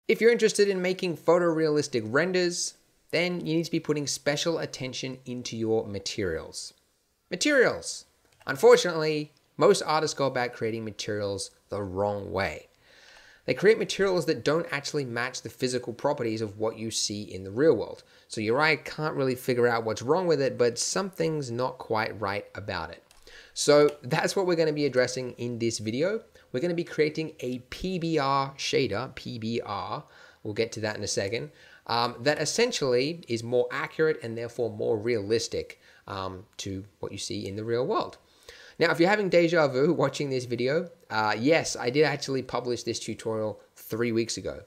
If you're interested in making photorealistic renders, then you need to be putting special attention into your materials. Materials! Unfortunately, most artists go about creating materials the wrong way. They create materials that don't actually match the physical properties of what you see in the real world. So your eye can't really figure out what's wrong with it, but something's not quite right about it. So that's what we're going to be addressing in this video. We're going to be creating a PBR shader, PBR, we'll get to that in a second, that essentially is more accurate and therefore more realistic to what you see in the real world. Now, if you're having deja vu watching this video, yes, I did actually publish this tutorial 3 weeks ago.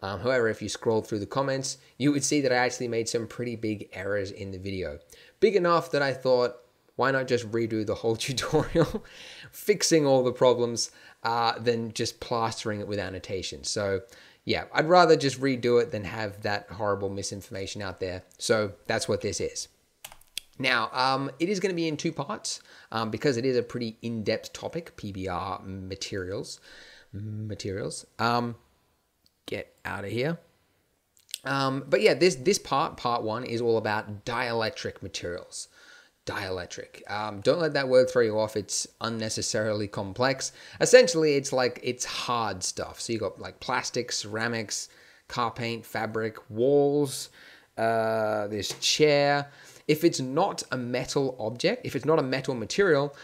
However, if you scroll through the comments, you would see that I actually made some pretty big errors in the video. Big enough that I thought, why not just redo the whole tutorial, fixing all the problems, than just plastering it with annotations. So yeah, I'd rather just redo it than have that horrible misinformation out there. So that's what this is. Now, it is going to be in 2 parts because it is a pretty in-depth topic, PBR materials. Get out of here. But yeah, this part 1 is all about dielectric materials. Dielectric. Don't let that word throw you off. It's unnecessarily complex. Essentially, it's hard stuff. So you got like plastic, ceramics, car paint, fabric, walls, this chair. If it's not a metal object, if it's not a metal material,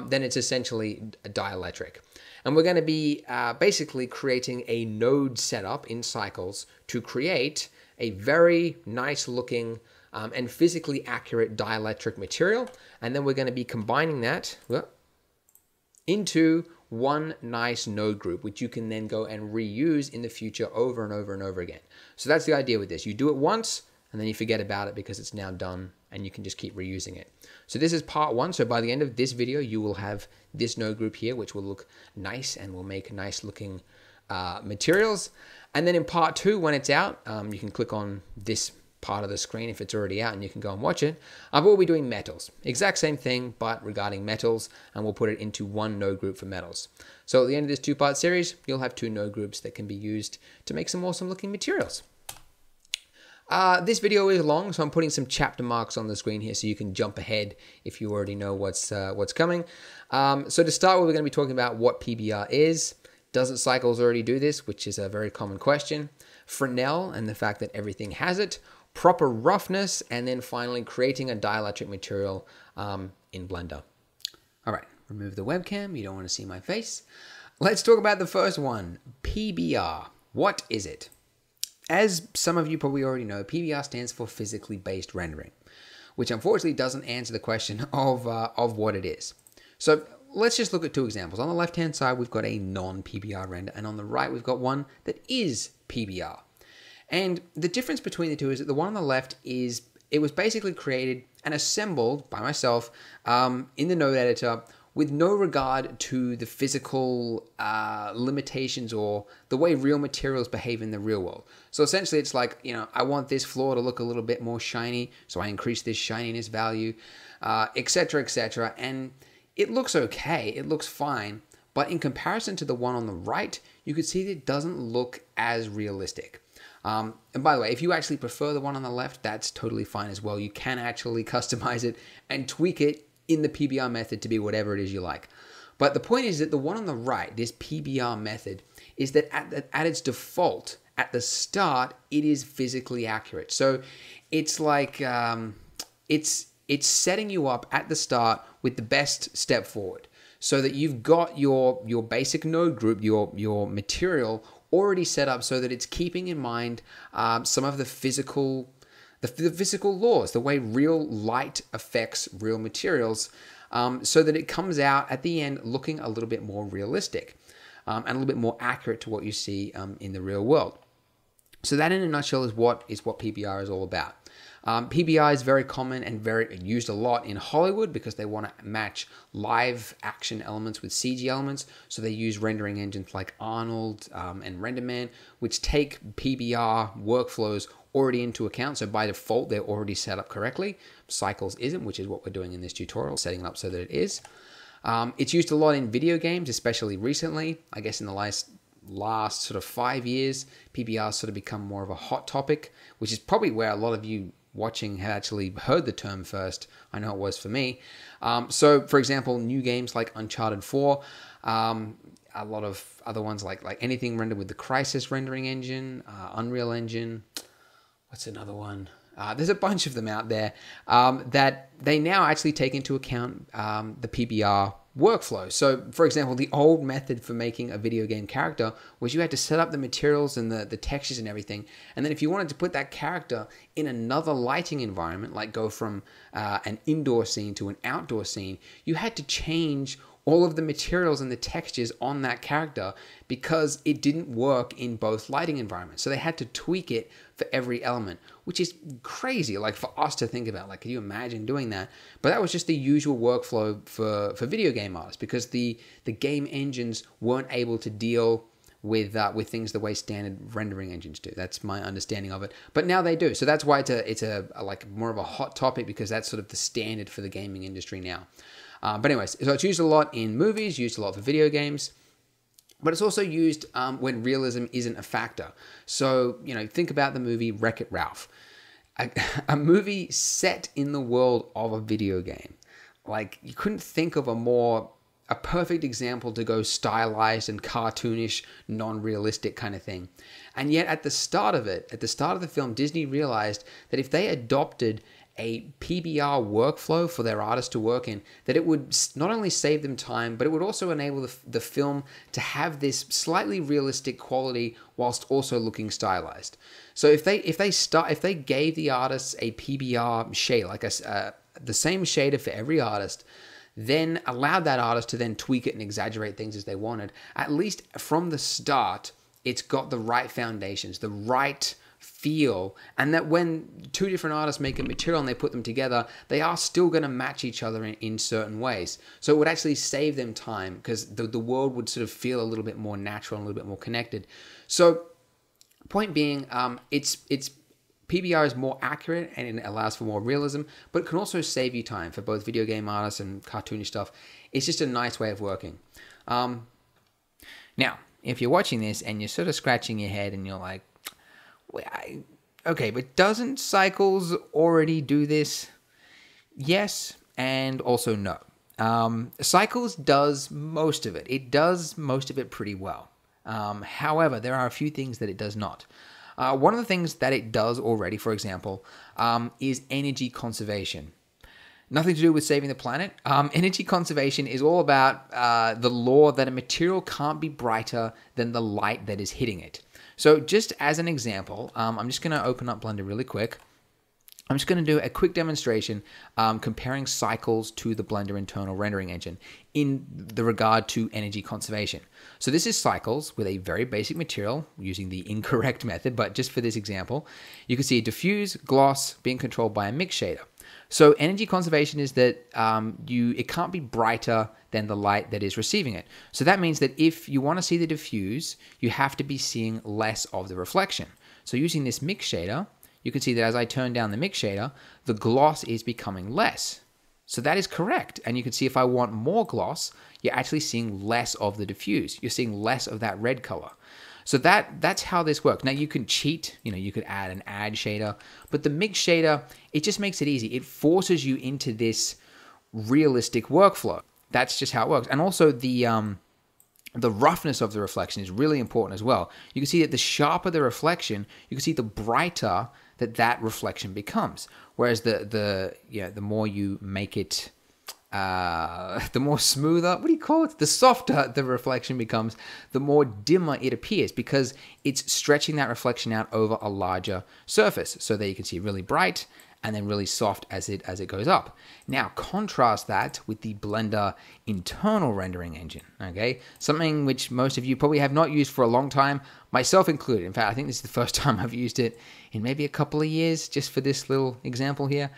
then it's essentially a dielectric. And we're going to be basically creating a node setup in Cycles to create a very nice looking and physically accurate dielectric material. And then we're going to be combining that into one nice node group, which you can then go and reuse in the future over and over and over again. So that's the idea with this. You do it once, and then you forget about it because it's now done and you can just keep reusing it. So this is part 1. So by the end of this video, you will have this node group here, which will look nice and will make nice looking materials. And then in part 2, when it's out, you can click on this part of the screen if it's already out and you can go and watch it. But we'll be doing metals. Exact same thing, but regarding metals, and we'll put it into one node group for metals. So at the end of this 2-part series, you'll have 2 node groups that can be used to make some awesome looking materials. This video is long, so I'm putting some chapter marks on the screen here so you can jump ahead if you already know what's coming. So to start with, we're going to be talking about what PBR is. Doesn't Cycles already do this? Which is a very common question. Fresnel and the fact that everything has it. Proper roughness, and then finally creating a dielectric material in Blender. All right, remove the webcam. You don't want to see my face. Let's talk about the first one, PBR. What is it? As some of you probably already know, PBR stands for physically based rendering, which unfortunately doesn't answer the question of what it is. So let's just look at 2 examples. On the left-hand side, we've got a non-PBR render, and on the right, we've got one that is PBR. And the difference between the 2 is that the one on the left it was basically created and assembled by myself in the node editor with no regard to the physical limitations or the way real materials behave in the real world. So essentially it's like, I want this floor to look a little bit more shiny, so I increase this shininess value, etc., etc. And it looks okay, it looks fine, but in comparison to the one on the right, you could see that it doesn't look as realistic. And by the way, if you actually prefer the one on the left, that's totally fine as well. You can actually customize it and tweak it in the PBR method to be whatever it is you like. But the point is that the one on the right, this PBR method, is that at its default, at the start, it is physically accurate. So it's like, it's setting you up at the start with the best step forward so that you've got your basic node group, your material already set up so that it's keeping in mind some of the physical laws, the way real light affects real materials, so that it comes out at the end looking a little bit more realistic and a little bit more accurate to what you see in the real world. So that in a nutshell is what PBR is all about. PBR is very common and very used a lot in Hollywood because they want to match live action elements with CG elements. So they use rendering engines like Arnold and RenderMan, which take PBR workflows already into account. So by default, they're already set up correctly. Cycles isn't, which is what we're doing in this tutorial, setting it up so that it is. It's used a lot in video games, especially recently, I guess in the last last sort of 5 years, PBR sort of become more of a hot topic, which is probably where a lot of you watching have actually heard the term first. I know it was for me. So, for example, new games like Uncharted 4, a lot of other ones like anything rendered with the Crysis rendering engine, Unreal Engine. What's another one? There's a bunch of them out there that they now actually take into account the PBR workflow. So, for example, the old method for making a video game character was you had to set up the materials and the textures and everything. And then if you wanted to put that character in another lighting environment, like go from an indoor scene to an outdoor scene, you had to change all of the materials and the textures on that character because it didn't work in both lighting environments. So they had to tweak it for every element, which is crazy, like for us to think about. Like, can you imagine doing that? But that was just the usual workflow for video game artists because the game engines weren't able to deal with things the way standard rendering engines do. That's my understanding of it. But now they do. So that's why it's a like more of a hot topic, because that's sort of the standard for the gaming industry now. But anyways, so it's used a lot in movies, used a lot for video games, but it's also used when realism isn't a factor. So, think about the movie Wreck-It Ralph. A movie set in the world of a video game. Like, you couldn't think of a perfect example to go stylized and cartoonish, non-realistic kind of thing. And yet at the start of the film, Disney realized that if they adopted a PBR workflow for their artists to work in, that it would not only save them time, but it would also enable the film to have this slightly realistic quality whilst also looking stylized. So if they gave the artists a PBR shade, like the same shader for every artist, then allowed that artist to then tweak it and exaggerate things as they wanted, at least from the start, it's got the right foundations, the right feel, and that when two different artists make a material and they put them together, they are still going to match each other in certain ways. So it would actually save them time because the world would sort of feel a little bit more natural and a little bit more connected. So point being, it's PBR is more accurate and it allows for more realism, but it can also save you time for both video game artists and cartoonish stuff. It's just a nice way of working. Now, if you're watching this and you're sort of scratching your head and you're like, okay, but doesn't Cycles already do this? Yes, and also no. Cycles does most of it. It does most of it pretty well. However, there are a few things that it does not. One of the things that it does already, for example, is energy conservation. Nothing to do with saving the planet. Energy conservation is all about the law that a material can't be brighter than the light that is hitting it. So just as an example, I'm just going to open up Blender really quick. I'm just going to do a quick demonstration comparing Cycles to the Blender internal rendering engine in the regard to energy conservation. So this is Cycles with a very basic material using the incorrect method, but just for this example, you can see a diffuse, gloss being controlled by a mix shader. So energy conservation is that it can't be brighter than the light that is receiving it. So that means that if you want to see the diffuse, you have to be seeing less of the reflection. So using this mix shader, you can see that as I turn down the mix shader, the gloss is becoming less. So that is correct. And you can see if I want more gloss, you're actually seeing less of the diffuse. You're seeing less of that red color. So that's how this works. Now you can cheat, you could add an add shader, but the mix shader, it just makes it easy. It forces you into this realistic workflow. That's just how it works. And also the roughness of the reflection is really important as well. You can see that the sharper the reflection, you can see the brighter that reflection becomes. Whereas the more you make it, the more smoother, what do you call it? The softer the reflection becomes, the more dimmer it appears because it's stretching that reflection out over a larger surface. So there you can see really bright and then really soft as it goes up. Now contrast that with the Blender internal rendering engine, okay? Something which most of you probably have not used for a long time, myself included. In fact, I think this is the first time I've used it in maybe a couple of years, just for this little example here.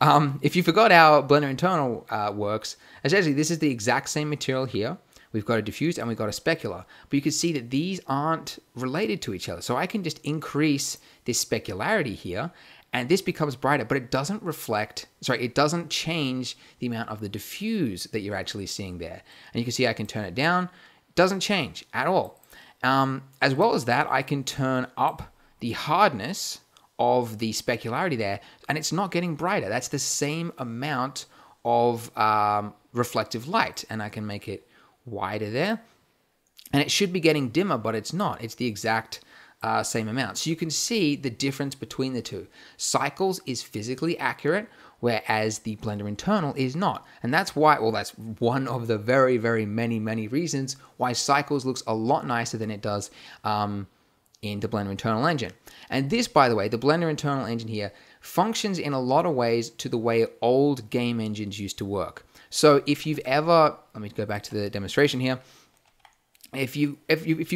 If you forgot how Blender internal works, essentially this is the exact same material here. We've got a diffuse and we've got a specular, but you can see that these aren't related to each other. So I can just increase this specularity here and this becomes brighter, but it doesn't it doesn't change the amount of the diffuse that you're actually seeing there. And you can see I can turn it down, it doesn't change at all. As well as that, I can turn up the hardness of the specularity there, and it's not getting brighter. That's the same amount of reflective light, and I can make it wider there. And it should be getting dimmer, but it's not. It's the exact same amount. So you can see the difference between the two. Cycles is physically accurate, whereas the Blender internal is not. And that's why, well, that's one of the very, very many reasons why Cycles looks a lot nicer than it does in the Blender internal engine. And this, by the way, the Blender internal engine here functions in a lot of ways to the way old game engines used to work. So if you've ever, let me go back to the demonstration here. If you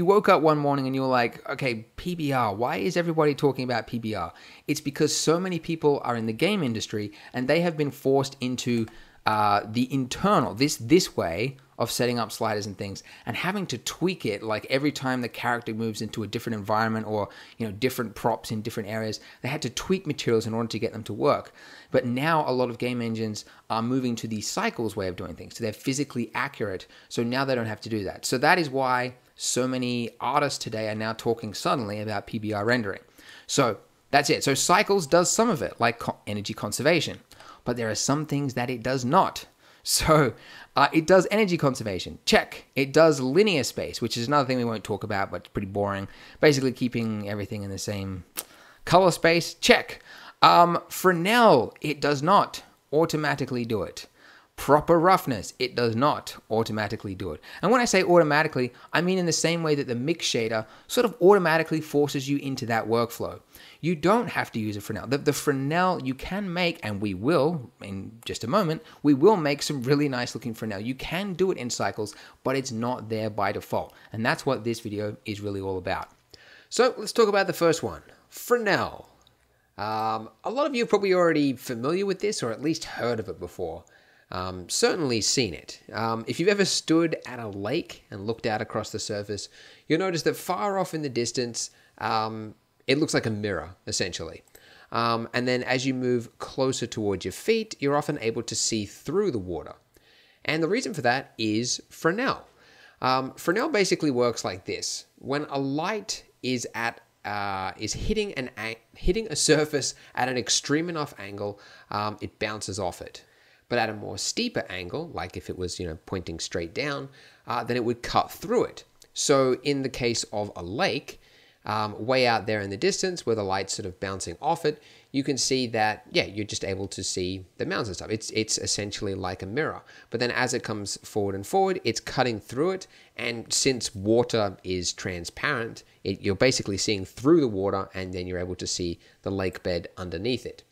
woke up one morning and you were like, okay, PBR, why is everybody talking about PBR? It's because so many people are in the game industry and they have been forced into the internal, this way of setting up sliders and things, and having to tweak it like every time the character moves into a different environment or different props in different areas. They had to tweak materials in order to get them to work. But now a lot of game engines are moving to the Cycles way of doing things. So they're physically accurate. So now they don't have to do that. So that is why so many artists today are now talking suddenly about PBR rendering. So that's it. So Cycles does some of it, like energy conservation. But there are some things that it does not. So it does energy conservation, check. It does linear space, which is another thing we won't talk about, but it's pretty boring. Basically keeping everything in the same color space, check. Fresnel, it does not automatically do it. Proper roughness, it does not automatically do it. And when I say automatically, I mean in the same way that the mix shader sort of automatically forces you into that workflow. You don't have to use a Fresnel. The Fresnel you can make, and we will, in just a moment, we will make some really nice looking Fresnel. You can do it in Cycles, but it's not there by default. And that's what this video is really all about. So let's talk about the first one, Fresnel. A lot of you are probably already familiar with this, or at least heard of it before. Certainly seen it. If you've ever stood at a lake and looked out across the surface, you'll notice that far off in the distance, it looks like a mirror, essentially. And then as you move closer towards your feet, you're often able to see through the water. And the reason for that is Fresnel. Fresnel basically works like this. When a light is hitting a surface at an extreme enough angle, it bounces off it. But at a more steeper angle, like if it was pointing straight down, then it would cut through it. So in the case of a lake, way out there in the distance where the light's sort of bouncing off it, you can see that, yeah, you're just able to see the mountains and stuff. It's essentially like a mirror. But then as it comes forward and forward, it's cutting through it. And since water is transparent, you're basically seeing through the water, and then you're able to see the lake bed underneath it.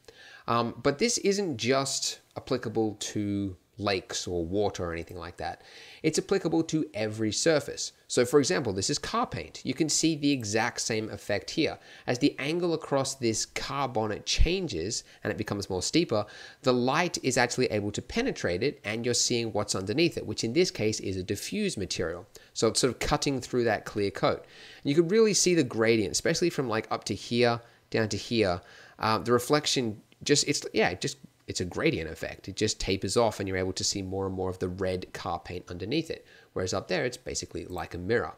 But this isn't just applicable to lakes or water or anything like that. It's applicable to every surface. So for example, this is car paint. You can see the exact same effect here. As the angle across this car bonnet changes and it becomes more steeper, the light is actually able to penetrate it, and you're seeing what's underneath it, which in this case is a diffuse material. So it's sort of cutting through that clear coat. And you can really see the gradient, especially from like up to here down to here. The reflection it's a gradient effect. It just tapers off and you're able to see more and more of the red car paint underneath it. Whereas up there, it's basically like a mirror.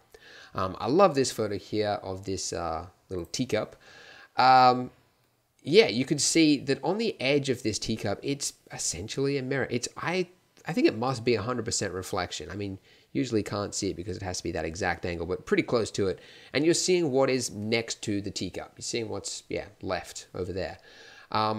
I love this photo here of this little teacup. Yeah, you can see that on the edge of this teacup, it's essentially a mirror. I think it must be 100% reflection. I mean, usually can't see it because it has to be that exact angle, but pretty close to it. And you're seeing what is next to the teacup. You're seeing what's, left over there.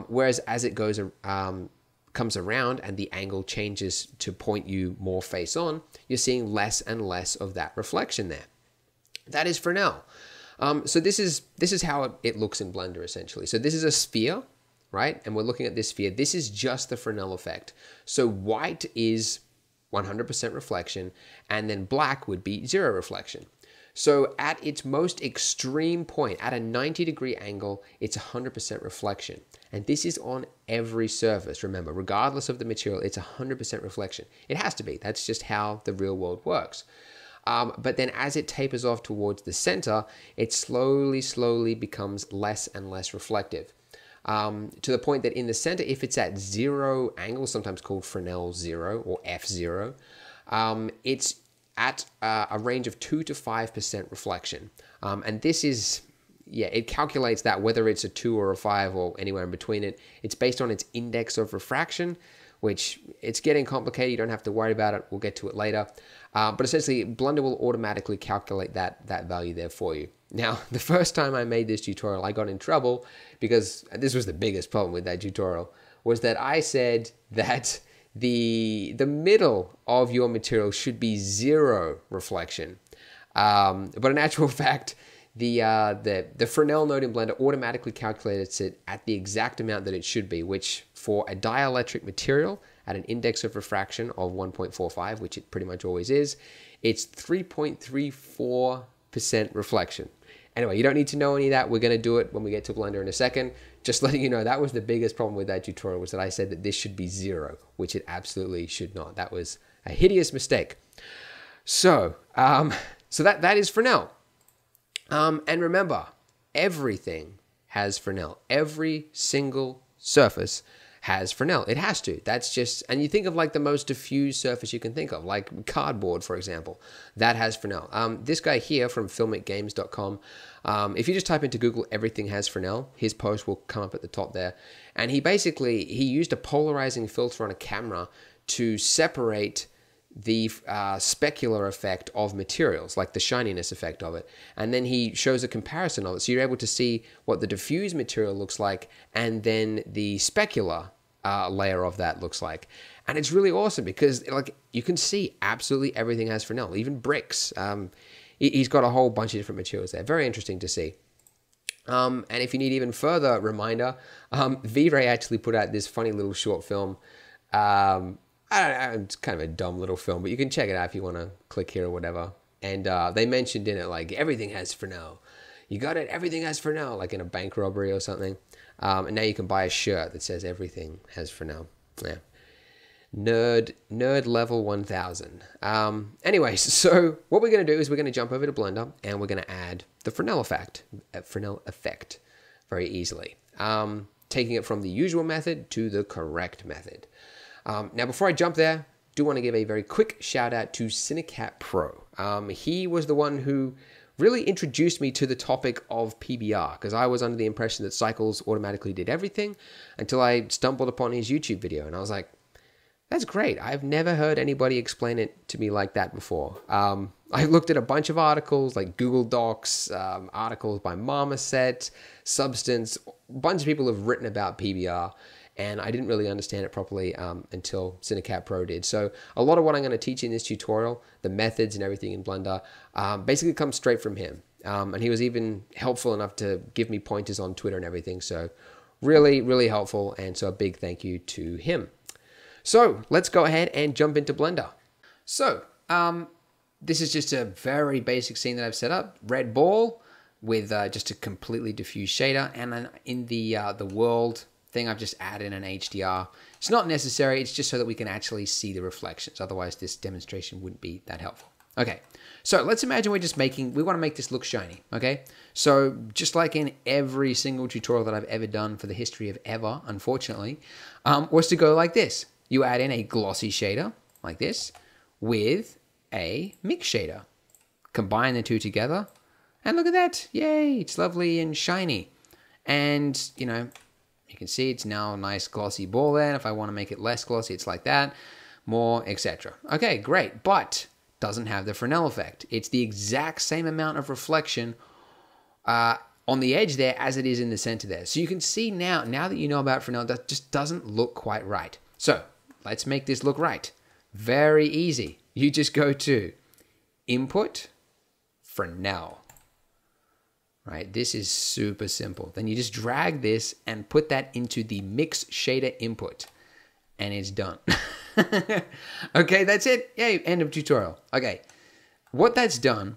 Whereas as it comes around and the angle changes to point you more face on, you're seeing less and less of that reflection there. That is Fresnel. So this is how it looks in Blender essentially. So this is a sphere, right? And we're looking at this sphere. This is just the Fresnel effect. So white is 100% reflection, and then black would be 0 reflection. So at its most extreme point, at a 90-degree angle, it's 100% reflection. And this is on every surface. Remember, regardless of the material, it's 100% reflection. It has to be. That's just how the real world works. But then as it tapers off towards the center, it slowly becomes less and less reflective. To the point that in the center, if it's at 0 angle, sometimes called Fresnel 0 or F0, it's at a range of 2 to 5% reflection. And this is, yeah, it calculates that whether it's a 2 or a 5 or anywhere in between it. It's based on its index of refraction, which it's getting complicated. You don't have to worry about it. We'll get to it later. But essentially, Blender will automatically calculate that value there for you. Now, the first time I made this tutorial, I got in trouble because this was the biggest problem with that tutorial, was that I said that the middle of your material should be 0 reflection. But in actual fact, the Fresnel node in Blender automatically calculates it at the exact amount that it should be, which for a dielectric material at an index of refraction of 1.45, which it pretty much always is, it's 3.34% reflection. Anyway, you don't need to know any of that. We're going to do it when we get to Blender in a second. Just letting you know, that was the biggest problem with that tutorial, was that I said that this should be 0, which it absolutely should not. That was a hideous mistake. So, that is Fresnel. And remember, everything has Fresnel. Every single surface has Fresnel. It has to. That's just, and you think of like the most diffuse surface you can think of, like cardboard, for example. That has Fresnel. This guy here from filmicgames.com, if you just type into Google, everything has Fresnel, his post will come up at the top there. And he used a polarizing filter on a camera to separate the specular effect of materials, like the shininess effect of it. And then he shows a comparison of it. So you're able to see what the diffuse material looks like and then the specular layer of that looks like. And it's really awesome because like you can see absolutely everything has Fresnel, even bricks. He's got a whole bunch of different materials there. Very interesting to see. And if you need even further reminder, V-Ray actually put out this funny little short film. I don't know, it's kind of a dumb little film, but you can check it out if you want to click here or whatever. And they mentioned in it, like, everything has Fresnel. You got it? Everything has Fresnel, like in a bank robbery or something. And now you can buy a shirt that says everything has Fresnel. Yeah. Nerd level 1000. Anyways, so what we're going to do is we're going to jump over to Blender and we're going to add the Fresnel effect very easily. Taking it from the usual method to the correct method. Now, before I jump there, I do want to give a very quick shout out to Cinecat Pro. He was the one who really introduced me to the topic of PBR, because I was under the impression that Cycles automatically did everything until I stumbled upon his YouTube video. And I was like, that's great. I've never heard anybody explain it to me like that before. I looked at a bunch of articles like Google Docs, articles by Marmoset, Substance. A bunch of people have written about PBR. And I didn't really understand it properly until Cinecat Pro did. So a lot of what I'm going to teach in this tutorial, the methods and everything in Blender, basically comes straight from him. And he was even helpful enough to give me pointers on Twitter and everything. So really, really helpful. And so a big thank you to him. So let's go ahead and jump into Blender. So this is just a very basic scene that I've set up. Red ball with just a completely diffuse shader. And then in the world thing, I've just added an HDR. It's not necessary, it's just so that we can actually see the reflections. Otherwise, this demonstration wouldn't be that helpful. Okay, so let's imagine we want to make this look shiny, okay? So just like in every single tutorial that I've ever done for the history of ever, unfortunately, was to go like this. You add in a glossy shader, like this, with a mix shader. Combine the two together, and look at that. Yay, it's lovely and shiny. And, you know, you can see it's now a nice glossy ball there. And if I want to make it less glossy, it's like that, more, etc. Okay, great, but doesn't have the Fresnel effect. It's the exact same amount of reflection on the edge there as it is in the center there. So you can see now that you know about Fresnel, that just doesn't look quite right. So let's make this look right. Very easy. You just go to Input, Fresnel. Right, this is super simple. Then you just drag this and put that into the mix shader input, and it's done. Okay, that's it. Yay, end of tutorial. Okay, what that's done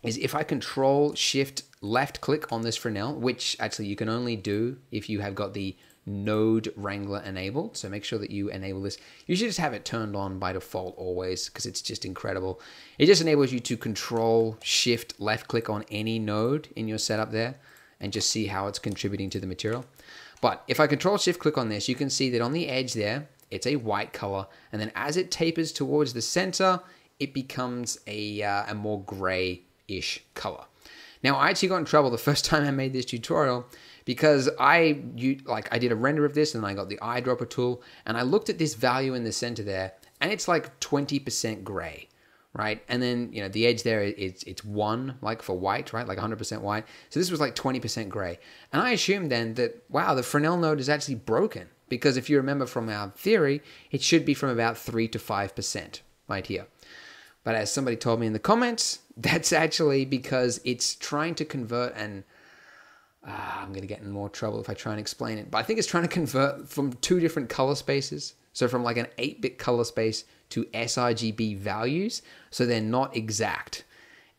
is if I Control Shift left click on this Fresnel, which actually you can only do if you have got the Node Wrangler enabled. So make sure that you enable this. You should just have it turned on by default always, because it's just incredible. It just enables you to Control Shift left click on any node in your setup there and just see how it's contributing to the material. But if I Control Shift click on this, you can see that on the edge there, it's a white color. And then as it tapers towards the center, it becomes a more gray-ish color. Now, I actually got in trouble the first time I made this tutorial because I did a render of this and I got the eyedropper tool and I looked at this value in the center there and it's like 20% gray, right? And then, the edge there, it's 1, like for white, right? Like 100% white. So this was like 20% gray. And I assumed then that, wow, the Fresnel node is actually broken because if you remember from our theory, it should be from about 3 to 5% right here. But as somebody told me in the comments, that's actually because it's trying to convert and I'm going to get in more trouble if I try and explain it. But I think it's trying to convert from 2 different color spaces. So from like an 8-bit color space to sRGB values. So they're not exact.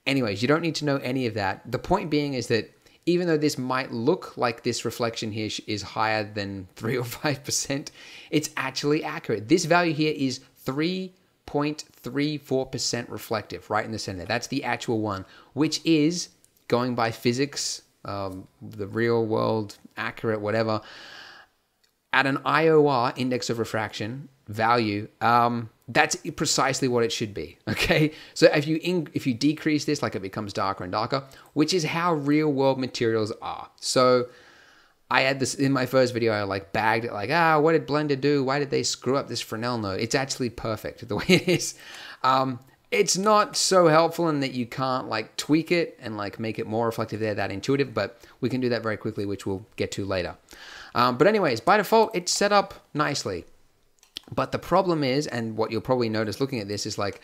Anyways, you don't need to know any of that. The point being is that even though this might look like this reflection here is higher than 3 or 5%, it's actually accurate. This value here is 3.34% reflective right in the center. That's the actual one, which is, going by physics, the real world, accurate, whatever, at an IOR, index of refraction, value, that's precisely what it should be, okay? So if you decrease this, like it becomes darker and darker, which is how real world materials are. So I had this in my first video, I like bagged it like, what did Blender do? Why did they screw up this Fresnel node? It's actually perfect the way it is. It's not so helpful in that you can't like tweak it and like make it more reflective there, that intuitive, but we can do that very quickly, which we'll get to later. But anyways, by default, it's set up nicely. But the problem is, and what you'll probably notice looking at this is like,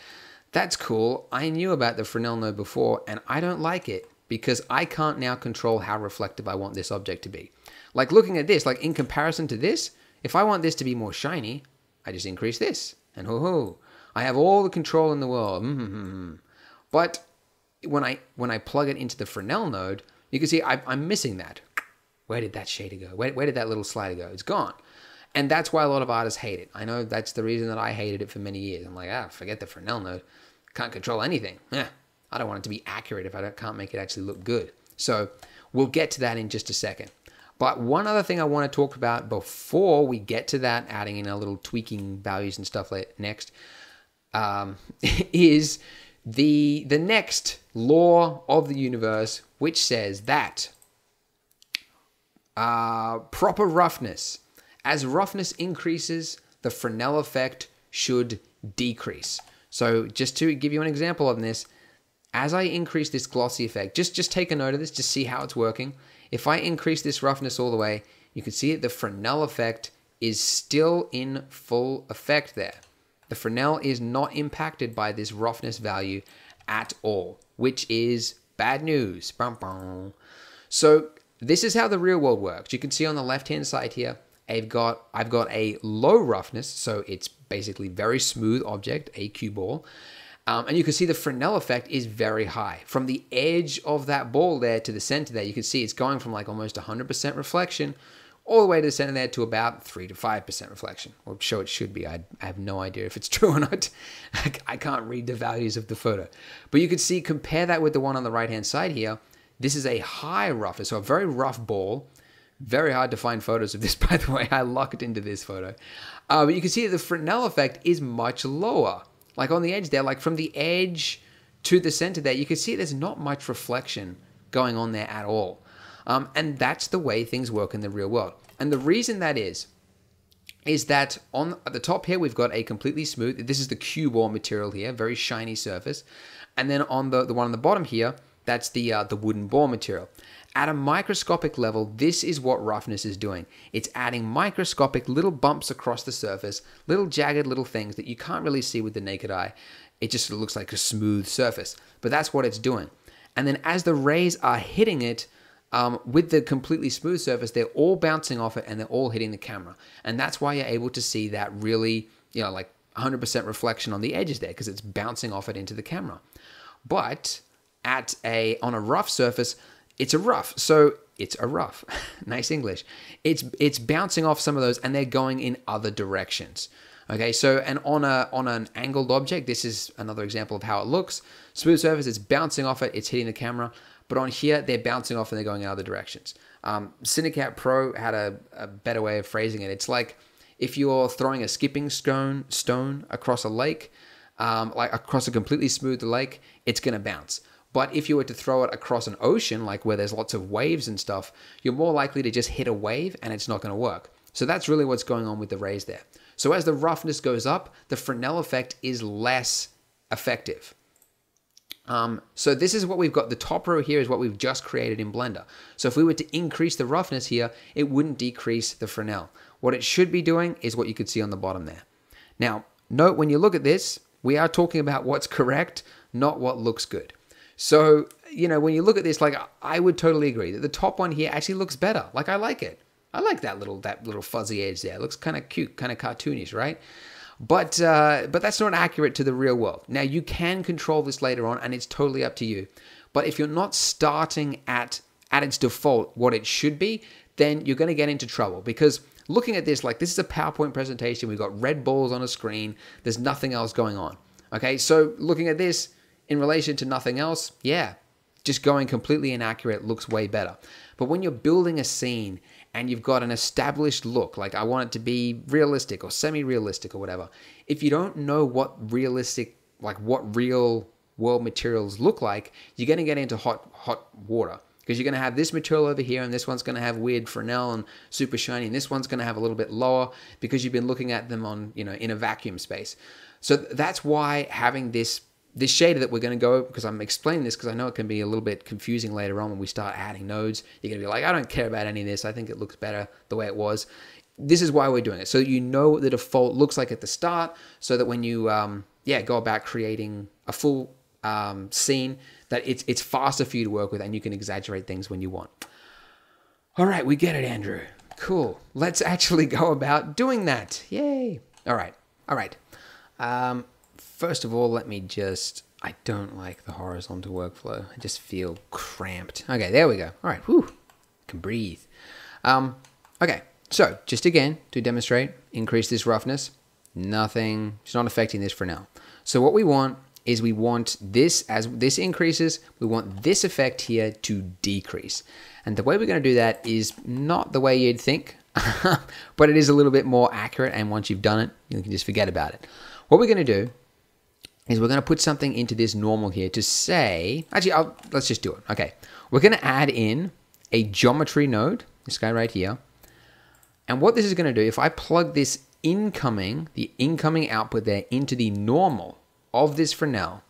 that's cool. I knew about the Fresnel node before and I don't like it because I can't now control how reflective I want this object to be. Like looking at this, like in comparison to this, if I want this to be more shiny, I just increase this and ho-ho. I have all the control in the world. But when I plug it into the Fresnel node, you can see I'm missing that. Where did that shader go? Where did that little slider go? It's gone. And that's why a lot of artists hate it. I know that's the reason that I hated it for many years. I'm like, forget the Fresnel node. Can't control anything. I don't want it to be accurate if I can't make it actually look good. So we'll get to that in just a second. But one other thing I want to talk about before we get to that, adding in a little tweaking values and stuff like next, is the next law of the universe, which says that proper roughness, as roughness increases, the Fresnel effect should decrease. So just to give you an example of this, as I increase this glossy effect, just take a note of this, just see how it's working. If I increase this roughness all the way, you can see that the Fresnel effect is still in full effect there. The Fresnel is not impacted by this roughness value at all, which is bad news. So this is how the real world works. You can see on the left-hand side here, I've got a low roughness, so it's basically very smooth object, a cue ball. And you can see the Fresnel effect is very high. From the edge of that ball there to the center there, you can see it's going from like almost 100% reflection all the way to the center there to about 3 to 5% reflection. Or so it should be. I have no idea if it's true or not. I can't read the values of the photo. But you can see, compare that with the one on the right-hand side here. This is a high roughness, so a very rough ball. Very hard to find photos of this, by the way. I locked into this photo. But you can see that the Fresnel effect is much lower. Like on the edge there, like from the edge to the center there, you can see there's not much reflection going on there at all. And that's the way things work in the real world. And the reason that is that at the top here, we've got a completely smooth, this is the cue ball material here, very shiny surface. And then on the one on the bottom here, that's the wooden ball material. At a microscopic level, this is what roughness is doing. It's adding microscopic little bumps across the surface, little jagged little things that you can't really see with the naked eye. It just looks like a smooth surface, but that's what it's doing. And then as the rays are hitting it, with the completely smooth surface, they're all bouncing off it and they're all hitting the camera. And that's why you're able to see that really, like 100% reflection on the edges there, because it's bouncing off it into the camera. But on a rough surface, it's a rough. So it's a rough. Nice English. It's bouncing off some of those and they're going in other directions. Okay, so and on an angled object, this is another example of how it looks. Smooth surface, it's bouncing off it, it's hitting the camera. But on here, they're bouncing off and they're going in other directions. Cinecat Pro had a better way of phrasing it. It's like if you're throwing a skipping stone across a lake, like across a completely smooth lake, it's going to bounce. But if you were to throw it across an ocean, like where there's lots of waves and stuff, you're more likely to just hit a wave and it's not going to work. So that's really what's going on with the rays there. So as the roughness goes up, the Fresnel effect is less effective. So this is what we've got. The top row here is what we've just created in Blender. So if we were to increase the roughness here, it wouldn't decrease the Fresnel. What it should be doing is what you could see on the bottom there. Now, note when you look at this, we are talking about what's correct, not what looks good. So, you know, when you look at this, like I would totally agree that the top one here actually looks better. Like I like it. I like that little fuzzy edge there. It looks kind of cute, kind of cartoonish, right? But that's not accurate to the real world. Now, you can control this later on, and it's totally up to you. But if you're not starting at its default, what it should be, then you're going to get into trouble. Because looking at this, like this is a PowerPoint presentation. We've got red balls on a screen. There's nothing else going on. Okay, so looking at this in relation to nothing else, yeah, just going completely inaccurate looks way better. But when you're building a scene and you've got an established look, like I want it to be realistic or semi-realistic or whatever, if you don't know what realistic, like what real world materials look like, you're going to get into hot water. Because you're going to have this material over here, and this one's going to have weird Fresnel and super shiny, and this one's going to have a little bit lower because you've been looking at them on, you know, in a vacuum space. So that's why having this shader that we're going to go, because I'm explaining this because I know it can be a little bit confusing later on when we start adding nodes. You're going to be like, I don't care about any of this. I think it looks better the way it was. This is why we're doing it. So you know what the default looks like at the start, so that when you go about creating a full scene, that it's faster for you to work with and you can exaggerate things when you want. All right, we get it, Andrew. Cool. Let's actually go about doing that. Yay. All right. First of all, I don't like the horizontal workflow. I just feel cramped. Okay, there we go. All right, whew, can breathe. Okay, so just again, to demonstrate, increase this roughness. Nothing, it's not affecting this for now. So what we want is we want this, as this increases, we want this effect here to decrease. And the way we're going to do that is not the way you'd think, but it is a little bit more accurate, and once you've done it, you can just forget about it. What we're going to do is we're going to put something into this normal here to say, actually, let's just do it. Okay, we're going to add in a geometry node, this guy right here. And what this is going to do, if I plug this the incoming output there into the normal of this Fresnel,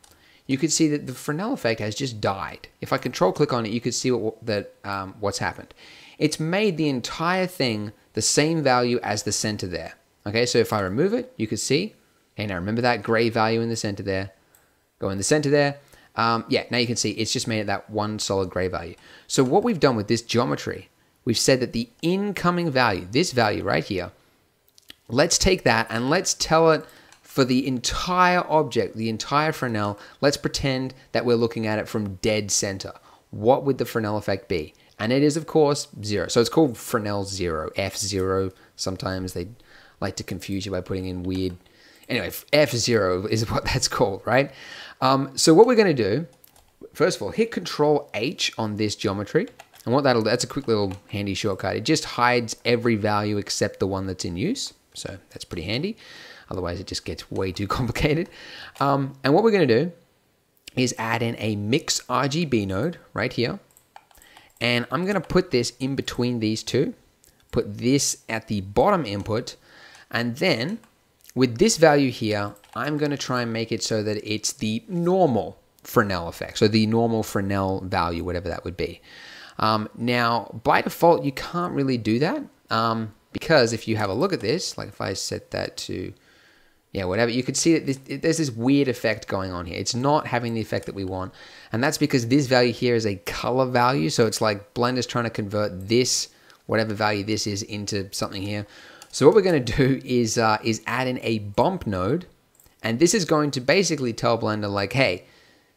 you could see that the Fresnel effect has just died. If I control click on it, you could see what's happened. It's made the entire thing the same value as the center there. Okay, so if I remove it, you could see, okay, now remember that gray value in the center there. Go in the center there. Yeah, now you can see it's just made it that one solid gray value. So what we've done with this geometry, we've said that the incoming value, this value right here, let's take that and let's tell it for the entire object, the entire Fresnel, let's pretend that we're looking at it from dead center. What would the Fresnel effect be? And it is, of course, 0. So it's called Fresnel 0, F0. Sometimes they like to confuse you by putting in weird... Anyway, F0 is what that's called, right? So what we're going to do, first of all, hit Control H on this geometry. And what that'll do, that's a quick little handy shortcut. It just hides every value except the one that's in use. So that's pretty handy. Otherwise, it just gets way too complicated. And what we're going to do is add in a mix RGB node right here. And I'm going to put this in between these two. Put this at the bottom input. And then with this value here, I'm going to try and make it so that it's the normal Fresnel effect. So the normal Fresnel value, whatever that would be. Now, by default, you can't really do that. Because if you have a look at this, like if I set that to, yeah, whatever, you could see that there's this weird effect going on here. It's not having the effect that we want. And that's because this value here is a color value. So it's like Blender's trying to convert this, whatever value this is, into something here. So what we're going to do is add in a bump node. And this is going to basically tell Blender like, hey,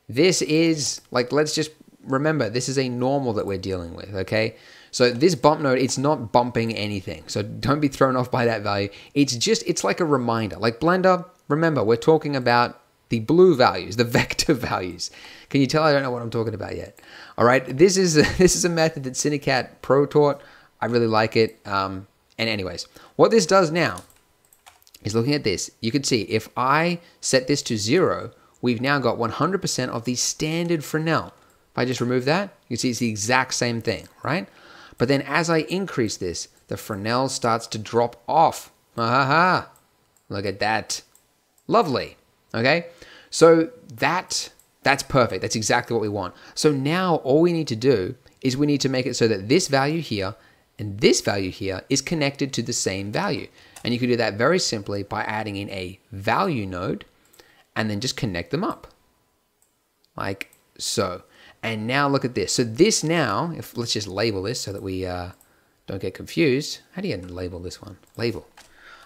this is, like, let's just remember, this is a normal that we're dealing with, okay? So this bump node, it's not bumping anything. So don't be thrown off by that value. It's like a reminder. Like Blender, remember, we're talking about the blue values, the vector values. Can you tell I don't know what I'm talking about yet? All right, this is a method that Cinecat Pro taught. I really like it. And anyways, what this does now is looking at this. You can see if I set this to 0, we've now got 100% of the standard Fresnel. If I just remove that, you can see it's the exact same thing, right? But then as I increase this, the Fresnel starts to drop off. Aha! Look at that. Lovely. Okay? So that's perfect. That's exactly what we want. So now all we need to do is we need to make it so that this value here and this value here is connected to the same value. And you can do that very simply by adding in a value node and then just connect them up. Like so. And now look at this. So this now, let's just label this so that we don't get confused. How do you label this one? Label.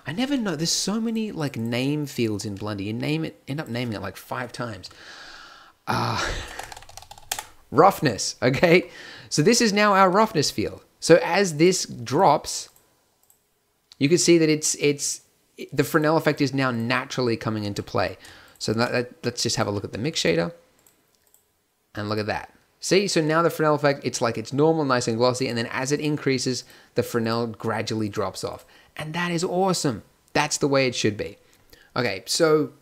I never know. There's so many like name fields in Blender. You end up naming it like 5 times. Roughness. Okay. So this is now our roughness field. So as this drops, you can see that the Fresnel effect is now naturally coming into play. So let's just have a look at the mix shader. And look at that. See, so now the Fresnel effect, it's normal, nice and glossy, and then as it increases, the Fresnel gradually drops off. And that is awesome. That's the way it should be. Okay, so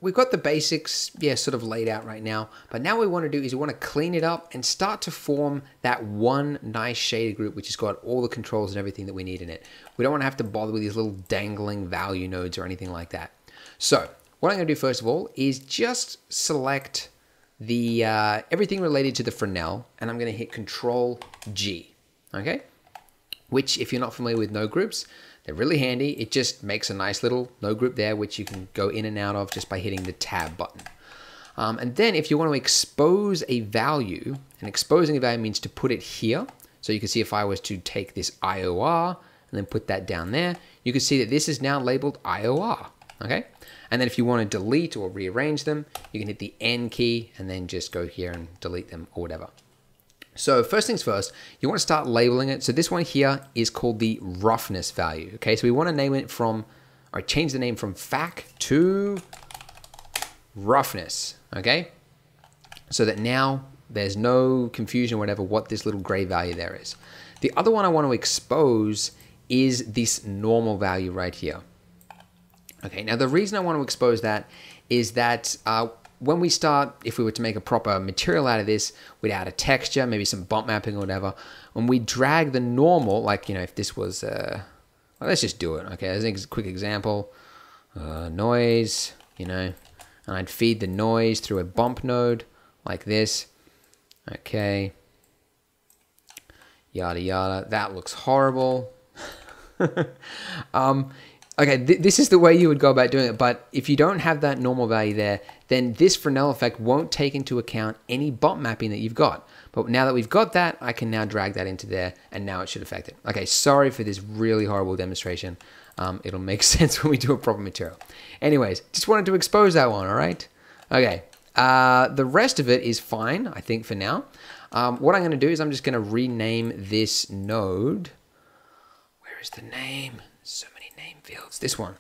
we've got the basics, sort of laid out right now, but now what we want to do is we want to clean it up and start to form that one nice shader group, which has got all the controls and everything that we need in it. We don't want to have to bother with these little dangling value nodes or anything like that. So what I'm going to do first of all is just select the everything related to the Fresnel, and I'm going to hit Control G, okay? Which, if you're not familiar with node groups, they're really handy. It just makes a nice little node group there, which you can go in and out of just by hitting the tab button. And then if you want to expose a value, and exposing a value means to put it here. So you can see if I was to take this IOR and then put that down there, you can see that this is now labeled IOR, okay? And then if you want to delete or rearrange them, you can hit the N key and then just go here and delete them or whatever. So first things first, you want to start labeling it. So this one here is called the roughness value. Okay, so we want to name it change the name from FAC to roughness. Okay, so that now there's no confusion or whatever what this little gray value there is. The other one I want to expose is this normal value right here. Okay, now the reason I want to expose that is that when we start, if we were to make a proper material out of this, we'd add a texture, maybe some bump mapping or whatever. When we drag the normal, like, if this was, well, let's just do it. Okay, as a quick example, noise, and I'd feed the noise through a bump node like this. Okay, yada, yada. That looks horrible. Okay, this is the way you would go about doing it, but if you don't have that normal value there, then this Fresnel effect won't take into account any bump mapping that you've got. But now that we've got that, I can now drag that into there, and now it should affect it. Okay, sorry for this really horrible demonstration. It'll make sense when we do a proper material. Anyways, just wanted to expose that one, all right? Okay, the rest of it is fine, I think, for now. What I'm going to do is I'm just going to rename this node. Where is the name? So many name fields. This one.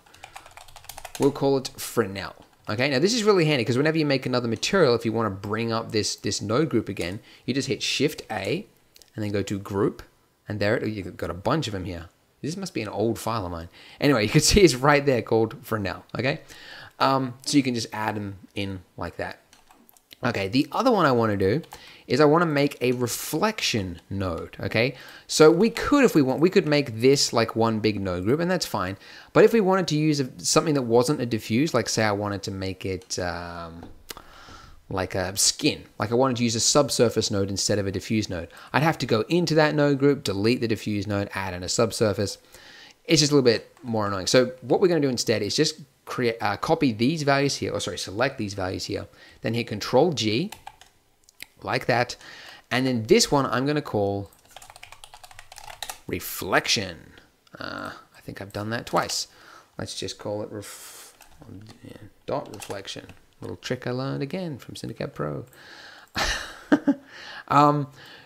We'll call it Fresnel. Okay, now this is really handy because whenever you make another material, if you want to bring up this node group again, you just hit Shift A and then go to Group, and there you've got a bunch of them here. This must be an old file of mine. Anyway, you can see it's right there called Fresnel. Okay, so you can just add them in like that. Okay, the other one I want to do is I want to make a reflection node, okay? So we could, if we want, we could make this like one big node group, and that's fine. But if we wanted to use something that wasn't a diffuse, like say I wanted to make it like a skin, like I wanted to use a subsurface node instead of a diffuse node, I'd have to go into that node group, delete the diffuse node, add in a subsurface. It's just a little bit more annoying. So what we're going to do instead is just copy these values here, select these values here, then hit Control G, like that, and then this one I'm going to call reflection. I think I've done that twice. Let's just call it dot reflection. Little trick I learned again from Syndicate Pro.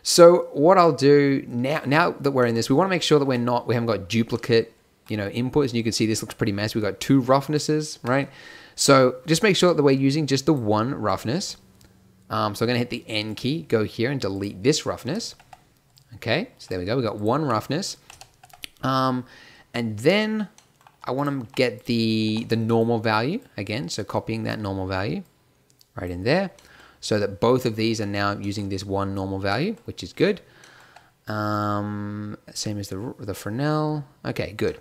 So what I'll do now that we're in this, we want to make sure that we haven't got duplicate, inputs. And you can see this looks pretty messy. We've got 2 roughnesses, right? So just make sure that we're using just the one roughness. So I'm going to hit the N key, go here and delete this roughness. Okay, so there we go. We've got one roughness. And then I want to get the normal value again. So copying that normal value right in there, so that both of these are now using this one normal value, which is good. Same as the Fresnel. Okay, good.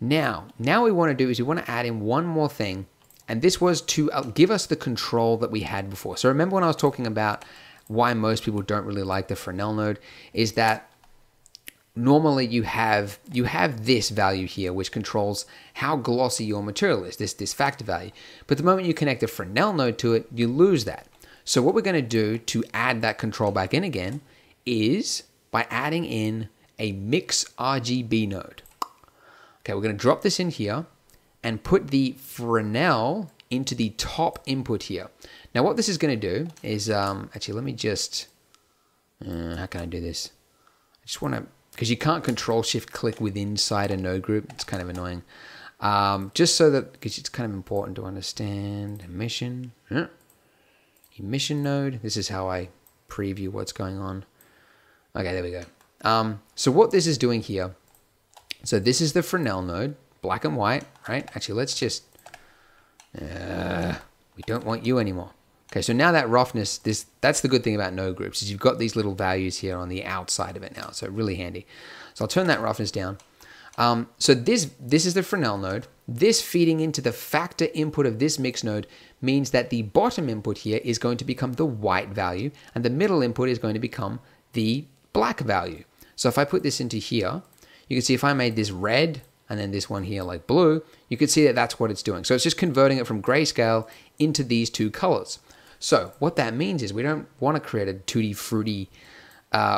Now what we want to do is we want to add in one more thing, and this was to give us the control that we had before. So remember when I was talking about why most people don't really like the Fresnel node, is that normally you have this value here, which controls how glossy your material is, this factor value. But the moment you connect a Fresnel node to it, you lose that. So what we're going to do to add that control back in again is by adding in a mix RGB node. Okay, we're going to drop this in here and put the Fresnel into the top input here. Now what this is going to do is, actually let me just, how can I do this? I just want to, because you can't control shift click within inside a node group. It's kind of annoying. Just so that, because it's kind of important to understand emission. Emission node. This is how I preview what's going on. Okay, there we go. So what this is doing here, so this is the Fresnel node, black and white, right? Actually, let's just, we don't want you anymore. Okay, so now that roughness, that's the good thing about node groups, is you've got these little values here on the outside of it now, so really handy. So I'll turn that roughness down. So this is the Fresnel node. This feeding into the factor input of this mix node means that the bottom input here is going to become the white value, and the middle input is going to become the black value. So if I put this into here, you can see if I made this red and then this one here like blue, you can see that that's what it's doing. So it's just converting it from grayscale into these two colors. So what that means is we don't want to create a tutti frutti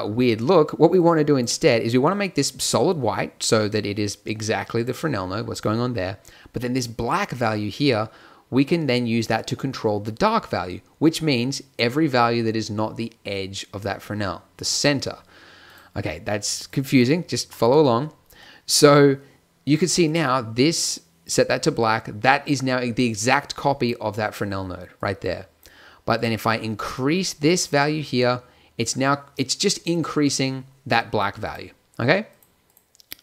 weird look. What we want to do instead is we want to make this solid white so that it is exactly the Fresnel node, what's going on there. But then this black value here, we can then use that to control the dark value, which means every value that is not the edge of that Fresnel, the center. Okay, that's confusing. Just follow along. So you can see now this, set that to black. That is now the exact copy of that Fresnel node right there. But then if I increase this value here, it's just increasing that black value, okay?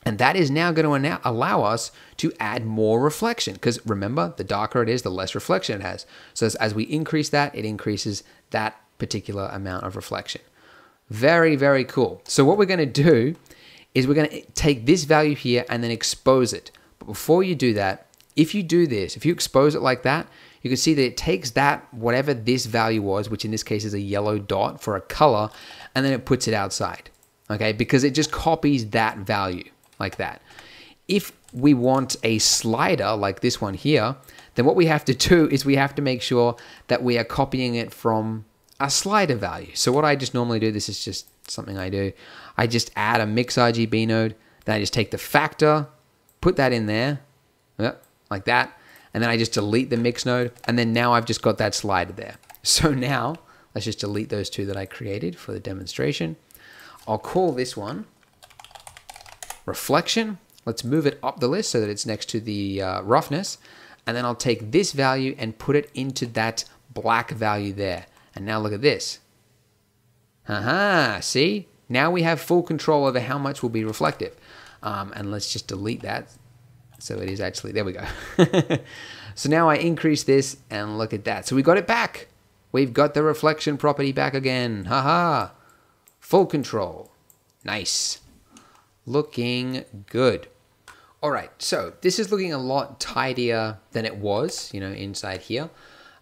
And that is now going to allow us to add more reflection, because remember, the darker it is, the less reflection it has. So as we increase that, it increases that particular amount of reflection. Very, very cool. So what we're going to do is we're going to take this value here and then expose it. But before you do that, if you do this, if you expose it like that, you can see that it takes that, whatever this value was, which in this case is a yellow dot for a color, and then it puts it outside, okay? Because it just copies that value like that. If we want a slider like this one here, then what we have to do is we have to make sure that we are copying it from a slider value. So what I just normally do, this is just something I do, I just add a mix RGB node, then I just take the factor, put that in there, like that, and then I just delete the mix node, and then now I've just got that slider there. So now, let's just delete those two that I created for the demonstration. I'll call this one reflection. Let's move it up the list so that it's next to the roughness, and then I'll take this value and put it into that black value there. And now look at this. See? Now we have full control over how much will be reflective. And let's just delete that. So it is actually, there we go. So now I increase this and look at that. So we got it back. We've got the reflection property back again. Full control. Nice. Looking good. All right, so this is looking a lot tidier than it was, inside here.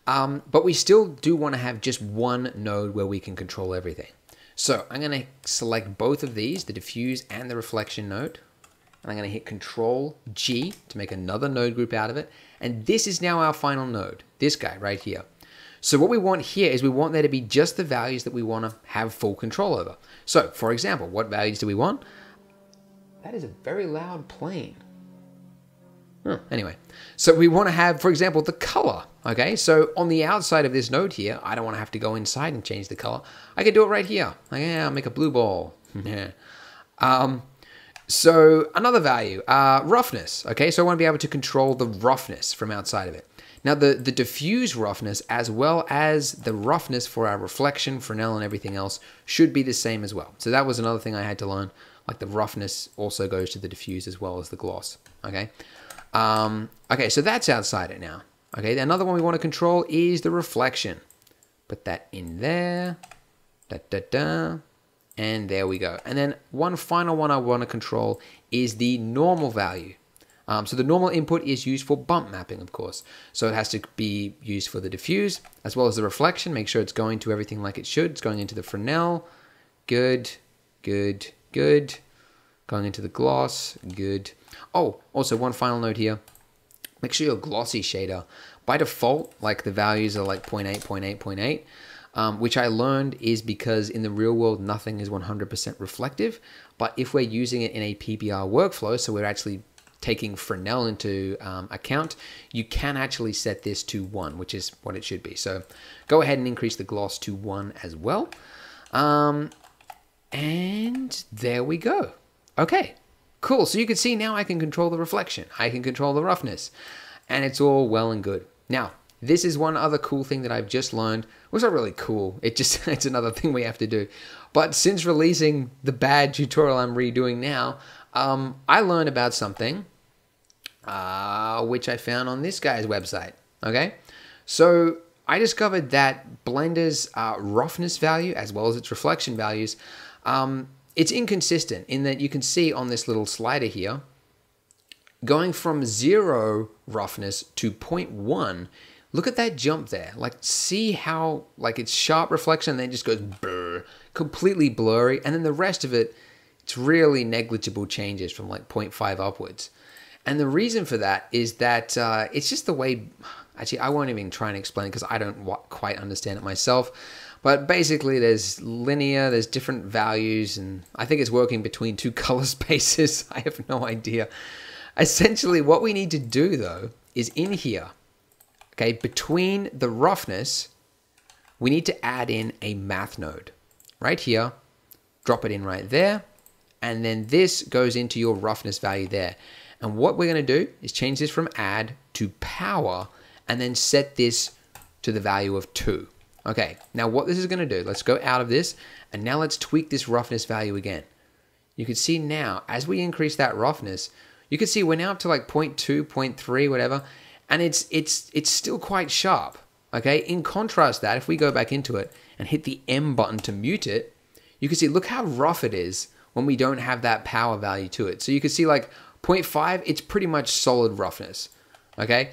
But we still do want to have just one node where we can control everything. So I'm going to select both of these, the diffuse and the reflection node. And I'm going to hit Control G to make another node group out of it. And this is now our final node, this guy right here. So what we want here is we want there to be just the values that we want to have full control over. So for example, what values do we want? That is a very loud plane. Anyway, so we want to have, for example, the color. Okay, so on the outside of this node here, I don't want to have to go inside and change the color. I can do it right here. I'll make a blue ball. So another value, roughness. Okay, so I want to be able to control the roughness from outside of it. Now the diffuse roughness as well as the roughness for our reflection, Fresnel, and everything else should be the same as well. So that was another thing I had to learn. Like the roughness also goes to the diffuse as well as the gloss. Okay. Okay, so that's outside it now. Okay, another one we want to control is the reflection. Put that in there. And there we go. And then one final one I want to control is the normal value. So the normal input is used for bump mapping, of course. So it has to be used for the diffuse as well as the reflection. Make sure it's going to everything like it should. It's going into the Fresnel. Good, good, good. Going into the gloss. Good. Oh, also one final note here. Make sure your glossy shader, by default, like the values are like 0.8, 0.8, 0.8, which I learned is because in the real world, nothing is 100% reflective. But if we're using it in a PBR workflow, so we're actually taking Fresnel into account, you can actually set this to 1, which is what it should be. So go ahead and increase the gloss to 1 as well. And there we go. Okay, cool. So you can see now I can control the reflection. I can control the roughness. And it's all well and good. Now, this is one other cool thing that I've just learned. Well, it's not really cool. It's another thing we have to do. But since releasing the bad tutorial I'm redoing now, I learned about something which I found on this guy's website. Okay, so I discovered that Blender's roughness value as well as its reflection values, it's inconsistent in that you can see on this little slider here, going from 0 roughness to 0.1. Look at that jump there. Like, see how like it's sharp reflection, and then it just goes blur, completely blurry, and then the rest of it, it's really negligible changes from like 0.5 upwards. And the reason for that is that it's just the way, actually I won't even try and explain it because I don't quite understand it myself. But basically there's linear, there's different values, and I think it's working between 2 color spaces. I have no idea. Essentially what we need to do though is in here, okay, between the roughness, we need to add in a math node right here, drop it in right there. And then this goes into your roughness value there. And what we're going to do is change this from add to power and then set this to the value of 2. Okay, now what this is going to do, let's go out of this and now let's tweak this roughness value again. You can see now, as we increase that roughness, you can see we're now up to like 0.2, 0.3, whatever, and it's still quite sharp. Okay, in contrast that, if we go back into it and hit the M button to mute it, you can see, look how rough it is when we don't have that power value to it. So you can see like 0.5, it's pretty much solid roughness. Okay,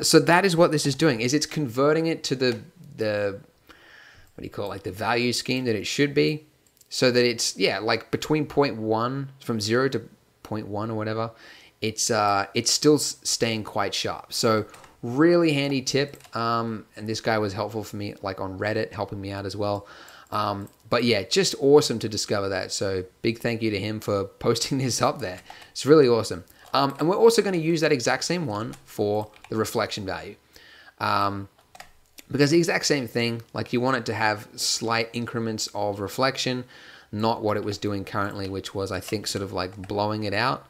so that is what this is doing, is it's converting it to the what do you call it, like the value scheme that it should be, so that it's, yeah, like between 0.1, from 0 to 0.1 or whatever, it's still staying quite sharp. So really handy tip, and this guy was helpful for me, like on Reddit, helping me out as well. But yeah, just awesome to discover that. So big thank you to him for posting this up there. It's really awesome. And we're also going to use that exact same one for the reflection value. Because the exact same thing, like you want it to have slight increments of reflection, not what it was doing currently, which was, I think, sort of like blowing it out,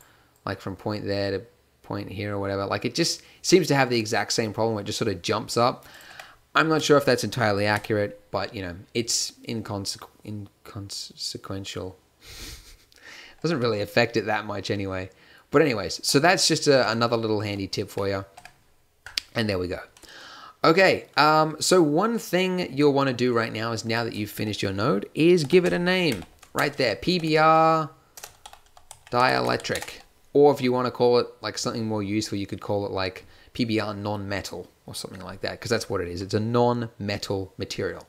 like from point there to point here or whatever. Like it just seems to have the exact same problem where it just sort of jumps up. I'm not sure if that's entirely accurate, but you know, it's inconsequential. Doesn't really affect it that much anyway. But anyways, so that's just another little handy tip for you. And there we go. Okay, so one thing you'll want to do right now is, now that you've finished your node, is give it a name. Right there, PBR Dielectric. Or if you want to call it like something more useful, you could call it like PBR non-metal or something like that, because that's what it is. It's a non-metal material.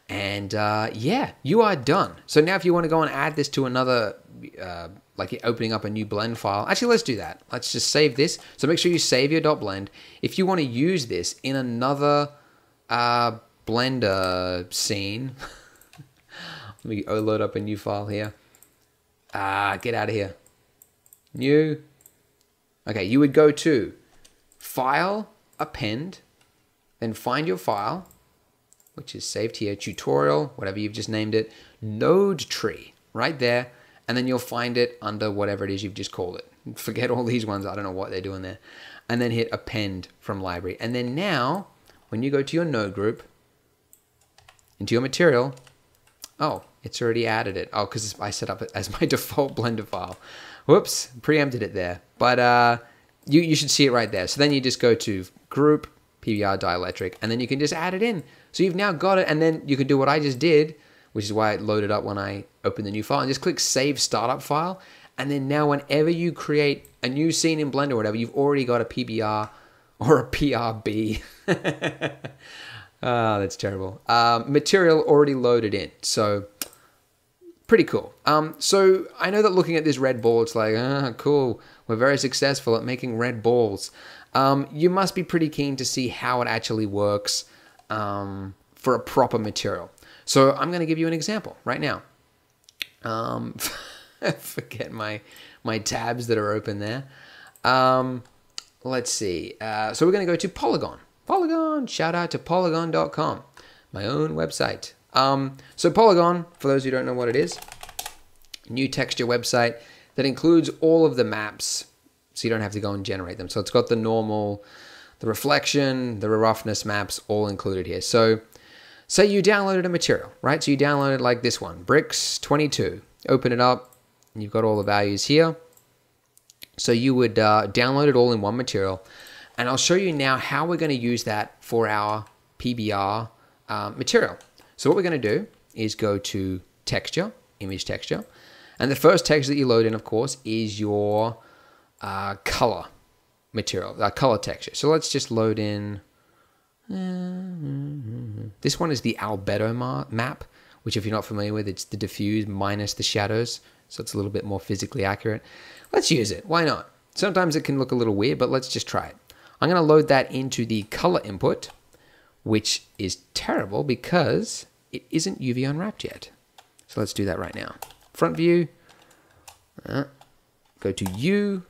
And yeah, you are done. So now if you want to go and add this to another, like opening up a new blend file, actually let's do that. Let's just save this. So make sure you save your .blend. If you want to use this in another Blender scene, let me load up a new file here. Get out of here. New. Okay, you would go to File, Append, then find your file, which is saved here, tutorial, whatever you've just named it, node tree, right there, and then you'll find it under whatever it is you've just called it. Forget all these ones, I don't know what they're doing there. And then hit append from library. And then now, when you go to your node group, into your material, oh, it's already added it. Oh, because I set up it as my default Blender file. Whoops, preempted it there. But you should see it right there. So then you just go to Group, PBR Dielectric, and then you can just add it in. So you've now got it, and then you can do what I just did, which is why it loaded up when I opened the new file, and just click Save Startup File. And then now whenever you create a new scene in Blender or whatever, you've already got a PBR or a PRB. That's terrible. Material already loaded in. So pretty cool. So I know that looking at this red ball, it's like, cool. We're very successful at making red balls. You must be pretty keen to see how it actually works for a proper material. So I'm going to give you an example right now. Forget my tabs that are open there. Let's see. So we're going to go to Polygon. Polygon, shout out to polygon.com, my own website. So Polygon, for those who don't know what it is, new texture website that includes all of the maps, so you don't have to go and generate them. So it's got the normal, the reflection, the roughness maps all included here. So say you downloaded a material, right? So you downloaded like this one, Bricks 22. Open it up, and you've got all the values here. So you would download it all in one material, and I'll show you now how we're going to use that for our PBR material. So what we're going to do is go to Texture, Image Texture, and the first texture that you load in, of course, is your color material, color texture. So let's just load in. This one is the Albedo map, which if you're not familiar with, it's the diffuse minus the shadows. So it's a little bit more physically accurate. Let's use it. Why not? Sometimes it can look a little weird, but let's just try it. I'm going to load that into the color input, which is terrible because it isn't UV unwrapped yet. So let's do that right now. Front view, go to U,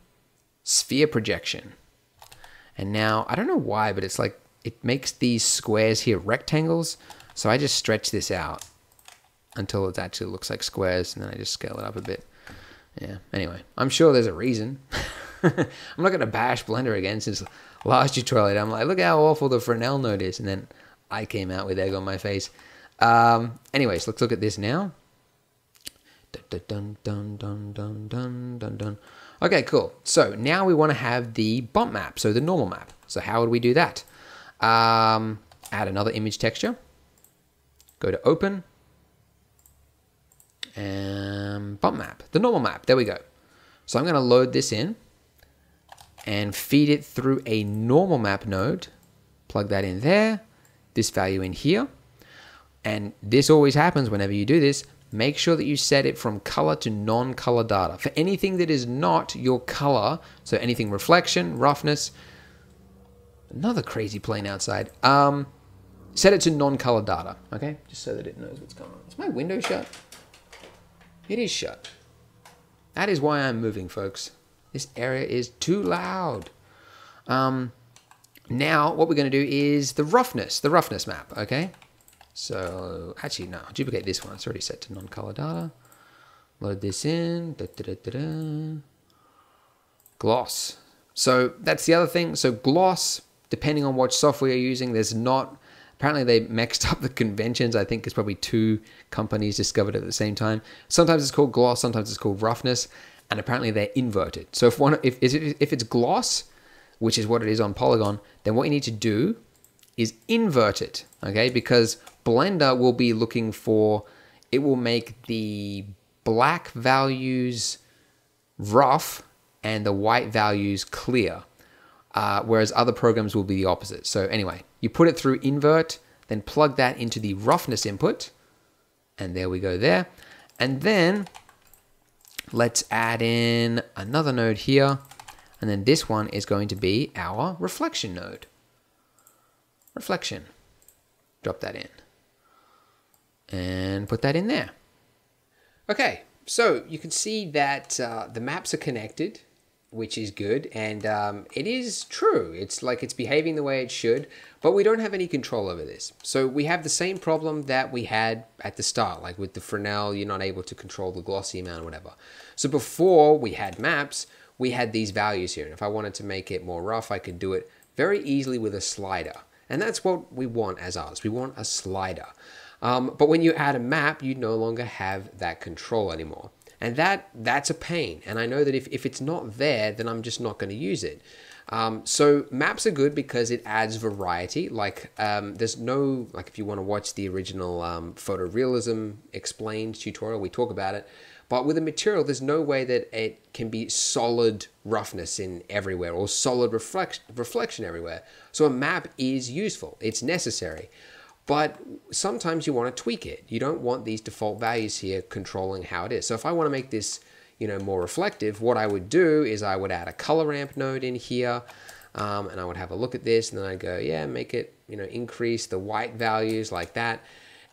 sphere projection. And now, I don't know why, but it's like, it makes these squares here rectangles. So I just stretch this out until it actually looks like squares, and then I just scale it up a bit. Yeah, anyway, I'm sure there's a reason. I'm not going to bash Blender again since last tutorial. I'm like, look how awful the Fresnel node is, and then I came out with egg on my face. Anyways, let's look at this now. Dun, dun, dun, dun, dun, dun, dun. Okay, cool. So now we want to have the bump map, so the normal map. So how would we do that? Add another image texture. Go to Open. And bump map, the normal map. There we go. So I'm going to load this in and feed it through a normal map node. Plug that in there. This value in here. And this always happens whenever you do this. Make sure that you set it from color to non-color data. For anything that is not your color, so anything reflection, roughness, another crazy plane outside, set it to non-color data, okay? Just so that it knows what's going on. Is my window shut? It is shut. That is why I'm moving, folks. This area is too loud. Now, what we're going to do is the roughness map, okay? So, actually, no, I'll duplicate this one. It's already set to non-color data. Load this in. Gloss. So, that's the other thing. So, gloss, depending on what software you're using, there's not... Apparently, they mixed up the conventions. I think it's probably two companies discovered it at the same time. Sometimes it's called gloss, sometimes it's called roughness, and apparently they're inverted. So if it's gloss, which is what it is on Polygon, then what you need to do is invert it, okay? Because Blender will be looking for, it will make the black values rough and the white values clear. Whereas other programs will be the opposite. So anyway, you put it through invert, then plug that into the roughness input, and there we go there. And then let's add in another node here, and then this one is going to be our reflection node. Reflection. Drop that in. And put that in there. Okay, so you can see that the maps are connected, which is good, and it is true. It's like it's behaving the way it should, but we don't have any control over this. So we have the same problem that we had at the start, like with the Fresnel, you're not able to control the glossy amount or whatever. So before we had maps, we had these values here, and if I wanted to make it more rough, I could do it very easily with a slider. And that's what we want as artists. We want a slider. But when you add a map, you no longer have that control anymore. And that's a pain. And I know that if it's not there, then I'm just not going to use it. So maps are good because it adds variety. Like there's no, like if you want to watch the original photorealism explained tutorial, we talk about it. But with a material, there's no way that it can be solid roughness in everywhere or solid reflection everywhere. So a map is useful. It's necessary. But sometimes you want to tweak it. You don't want these default values here controlling how it is. So if I want to make this, more reflective, what I would do is I would add a color ramp node in here, and I would have a look at this, and then I'd go, yeah, make it, increase the white values like that.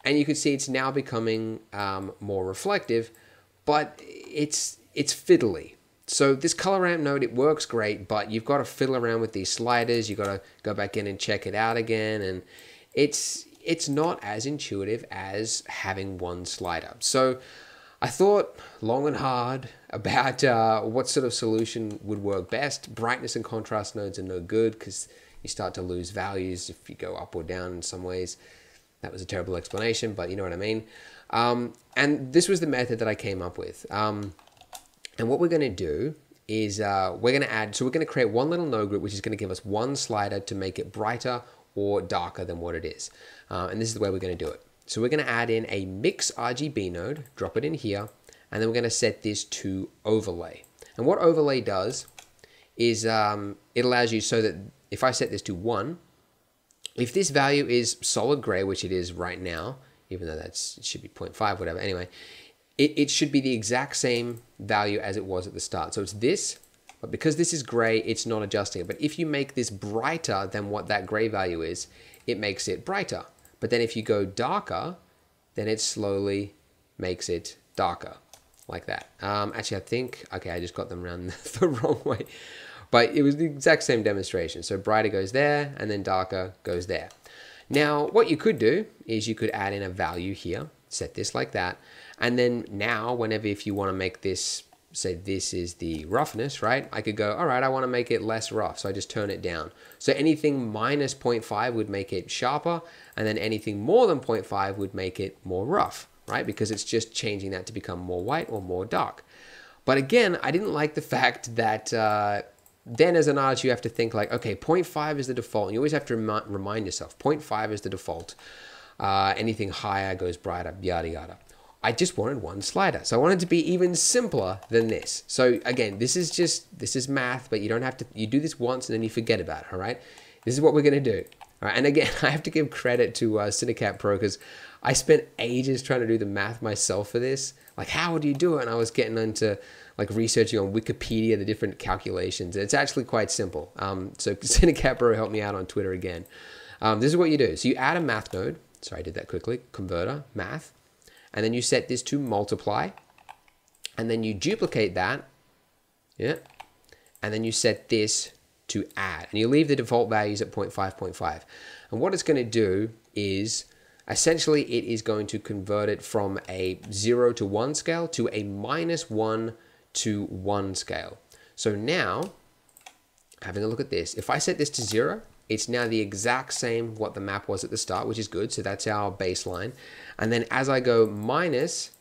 And you can see it's now becoming more reflective, but it's fiddly. So this color ramp node, it works great, but you've got to fiddle around with these sliders. You've got to go back in and check it out again, and it's not as intuitive as having one slider. So I thought long and hard about what sort of solution would work best. Brightness and contrast nodes are no good because you start to lose values if you go up or down in some ways. That was a terrible explanation, but you know what I mean. And this was the method that I came up with. And what we're going to do is we're going to create one little node group, which is going to give us one slider to make it brighter or darker than what it is. And this is the way we're going to do it. So we're going to add in a mix RGB node, drop it in here, and then we're going to set this to overlay. And what overlay does is it allows you so that if I set this to 1, if this value is solid gray, which it is right now, even though it should be 0.5, whatever, anyway, it should be the exact same value as it was at the start. So it's this, but because this is gray, it's not adjusting it. But if you make this brighter than what that gray value is, it makes it brighter. But then if you go darker, then it slowly makes it darker, like that. Actually, I think, okay, I just got them around the wrong way. But it was the exact same demonstration. So brighter goes there, and then darker goes there. Now, what you could do is you could add in a value here, set this like that, and then now, whenever if you want to make this, say this is the roughness, right? I could go, all right, I want to make it less rough, so I just turn it down. So anything minus 0.5 would make it sharper, and then anything more than 0.5 would make it more rough, right? Because it's just changing that to become more white or more dark. But again, I didn't like the fact that then as an artist, you have to think like, okay, 0.5 is the default. And you always have to remind yourself, 0.5 is the default. Anything higher goes brighter, yada, yada. I just wanted one slider. So I wanted to be even simpler than this. So again, this is math, but you don't have to, you do this once and then you forget about it, all right? This is what we're gonna do. All right, and again, I have to give credit to Cinecat Pro because I spent ages trying to do the math myself for this. Like, how do you do it? And I was getting into like researching on Wikipedia, the different calculations. And it's actually quite simple. So Cinecat Pro helped me out on Twitter again. This is what you do. So you add a math node. Sorry, I did that quickly. Converter, math. And then you set this to multiply. And then you duplicate that. Yeah. And then you set this to add. And you leave the default values at 0.5, 0.5. And what it's going to do is, essentially, it is going to convert it from a 0 to 1 scale to a -1 to 1 scale. So now, having a look at this, if I set this to 0, it's now the exact same what the map was at the start, which is good. So that's our baseline. And then as I go minus,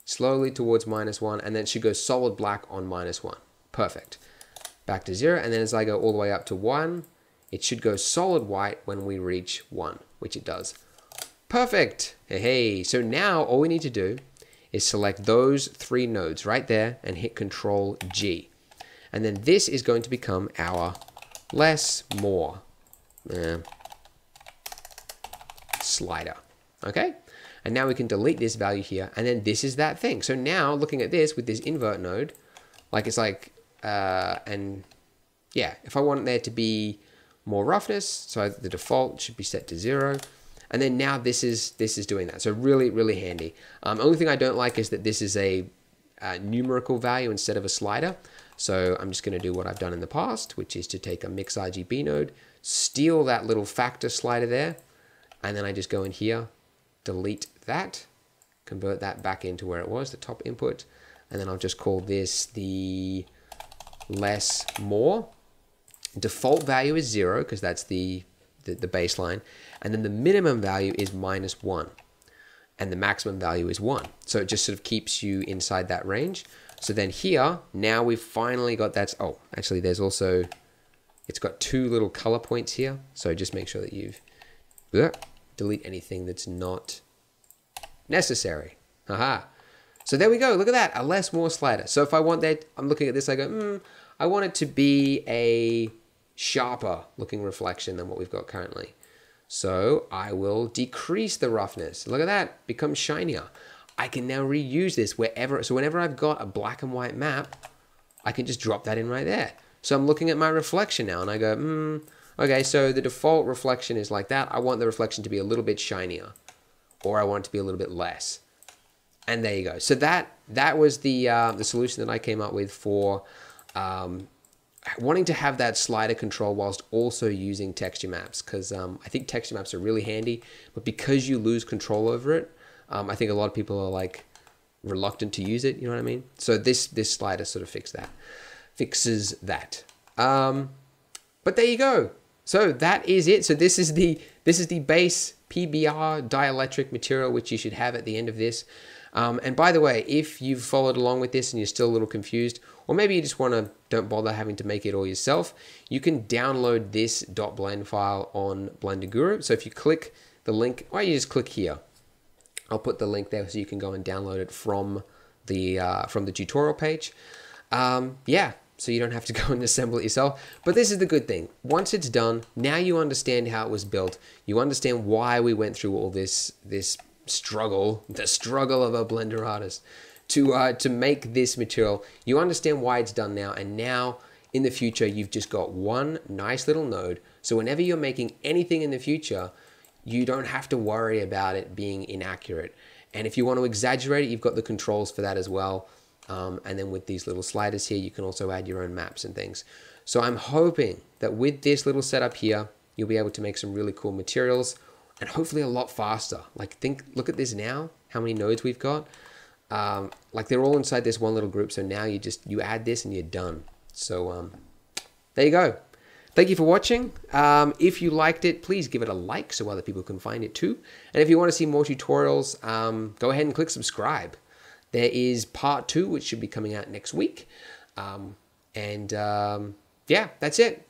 slowly towards -1, and then it should go solid black on -1. Perfect. Back to 0, and then as I go all the way up to 1, it should go solid white when we reach 1, which it does. Perfect. Hey, so now all we need to do is select those 3 nodes right there and hit Control G. And then this is going to become our less, more slider. Okay? And now we can delete this value here, and then this is that thing. So now, looking at this with this invert node, like it's like, and yeah, if I want there to be more roughness, so the default should be set to 0. And then now this is doing that. So really, really handy. Only thing I don't like is that this is a numerical value instead of a slider. So I'm just going to do what I've done in the past, which is to take a mix RGB node, steal that little factor slider there, and then I just go in here, delete that, convert that back into where it was, the top input, and then I'll just call this the less, more. Default value is 0 because that's the baseline, and then the minimum value is -1. and the maximum value is 1. So it just sort of keeps you inside that range. So then here, now we've finally got that. Oh, actually there's also, it's got 2 little color points here. So just make sure that you've, delete anything that's not necessary. Aha. So there we go. Look at that, a less more slider. So if I want that, I'm looking at this, I go, I want it to be a sharper looking reflection than what we've got currently. So I will decrease the roughness. Look at that, becomes shinier. I can now reuse this wherever. So whenever I've got a black and white map, I can just drop that in right there. So I'm looking at my reflection now and I go, okay, so the default reflection is like that. I want the reflection to be a little bit shinier, or I want it to be a little bit less. And there you go. So that was the solution that I came up with for wanting to have that slider control whilst also using texture maps, because I think texture maps are really handy, but because you lose control over it, I think a lot of people are like reluctant to use it, you know what I mean? So this slider sort of fixes that. But there you go. So that is it. So this is the base PBR dielectric material, which you should have at the end of this. And by the way, if you've followed along with this and you're still a little confused, or maybe you just don't bother having to make it all yourself, you can download this .blend file on Blender Guru. So if you click the link, or you just click here, I'll put the link there so you can go and download it from the tutorial page. Yeah, so you don't have to go and assemble it yourself. But this is the good thing. Once it's done, now you understand how it was built. You understand why we went through all this struggle, the struggle of a Blender artist to make this material. You understand why it's done now, and now in the future you've just got one nice little node. So whenever you're making anything in the future, you don't have to worry about it being inaccurate. And if you want to exaggerate it, you've got the controls for that as well. And then with these little sliders here, you can also add your own maps and things. So I'm hoping that with this little setup here, you'll be able to make some really cool materials, and hopefully a lot faster. Like look at this now, how many nodes we've got. Like they're all inside this one little group. So now you add this and you're done. So there you go. Thank you for watching. If you liked it, please give it a like so other people can find it too. And if you want to see more tutorials, go ahead and click subscribe. There is part 2, which should be coming out next week. Yeah, that's it.